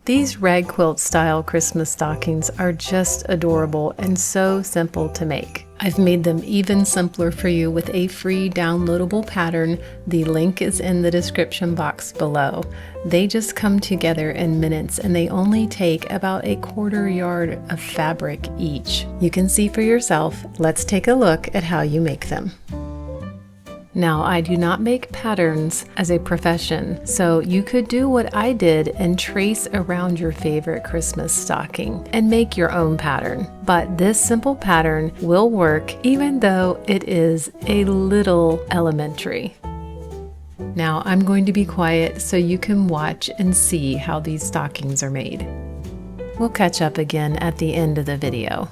These rag quilt style Christmas stockings are just adorable and so simple to make. I've made them even simpler for you with a free downloadable pattern. The link is in the description box below. They just come together in minutes and they only take about a 1/4 yard of fabric each. You can see for yourself. Let's take a look at how you make them. Now, I do not make patterns as a profession, so you could do what I did and trace around your favorite Christmas stocking and make your own pattern. But this simple pattern will work even though it is a little elementary. Now, I'm going to be quiet so you can watch and see how these stockings are made. We'll catch up again at the end of the video.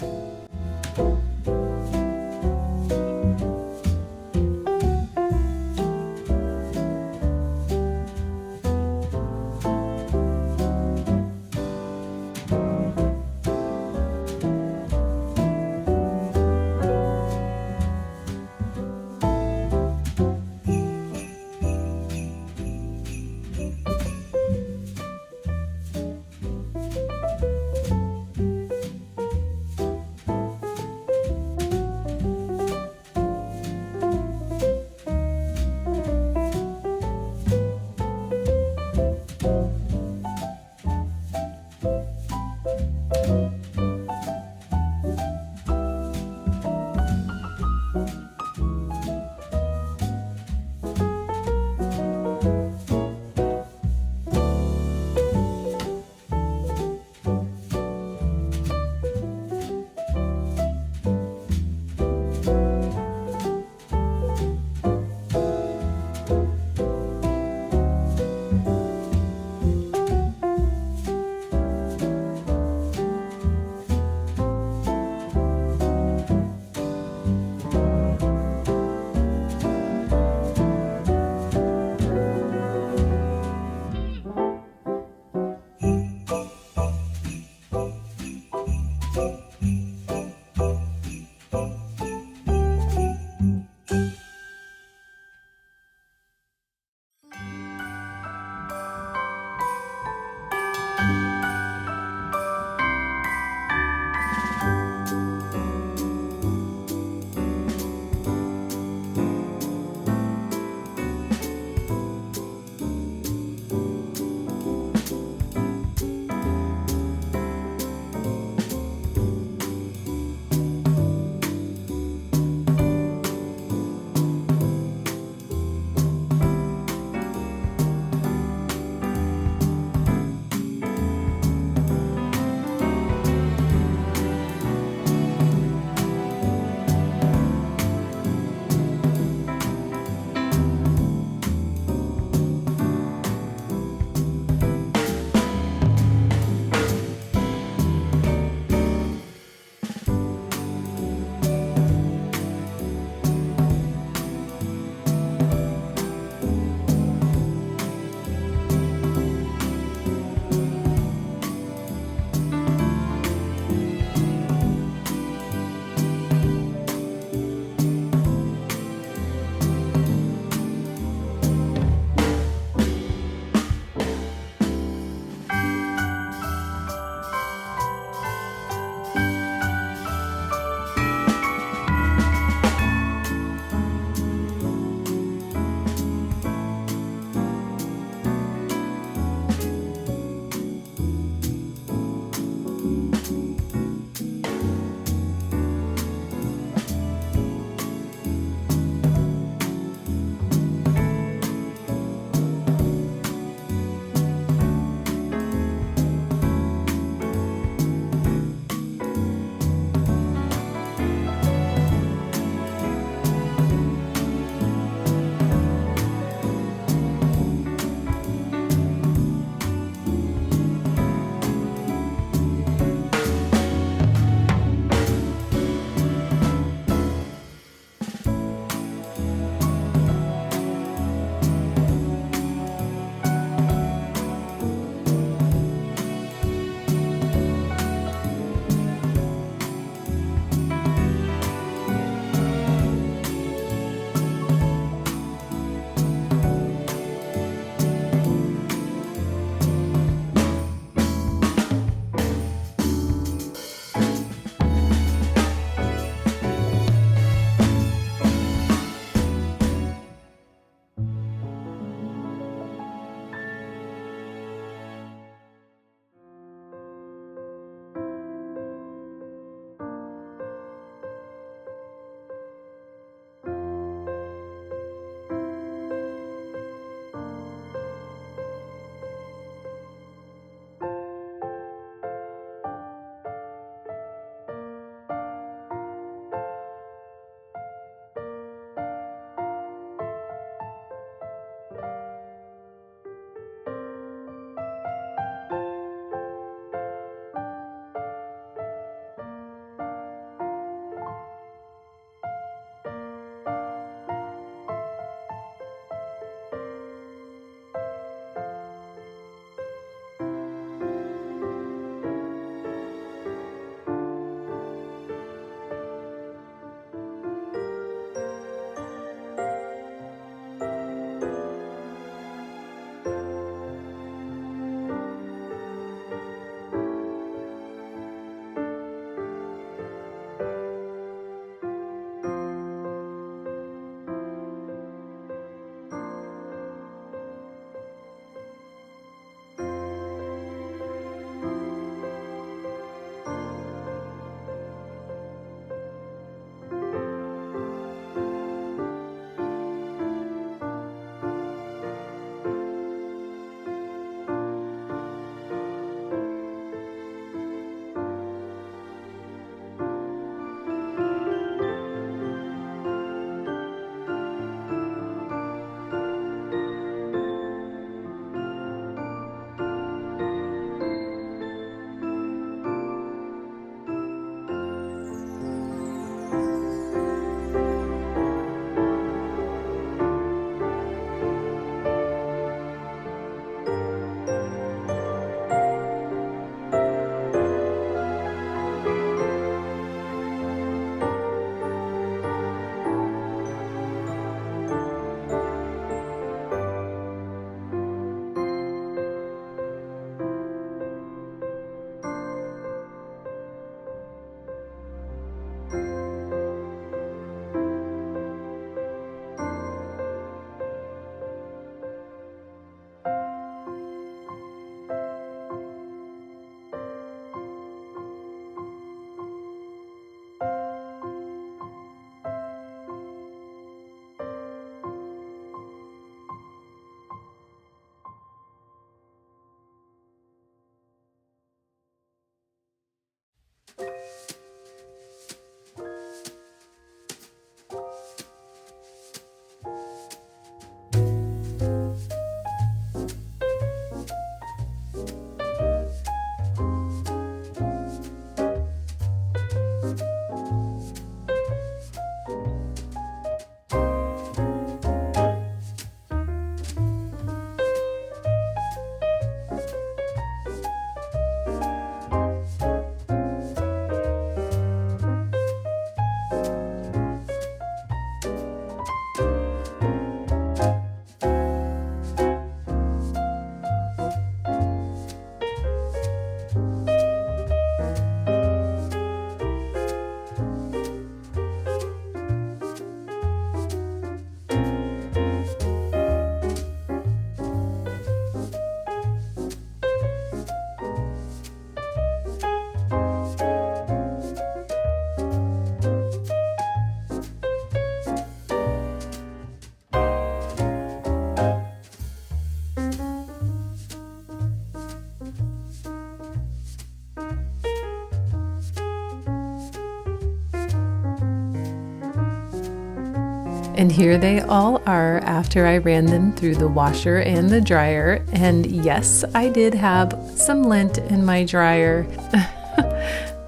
And here they all are after I ran them through the washer and the dryer. And yes, I did have some lint in my dryer,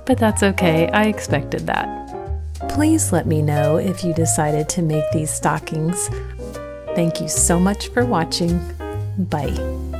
but that's okay. I expected that. Please let me know if you decided to make these stockings. Thank you so much for watching. Bye.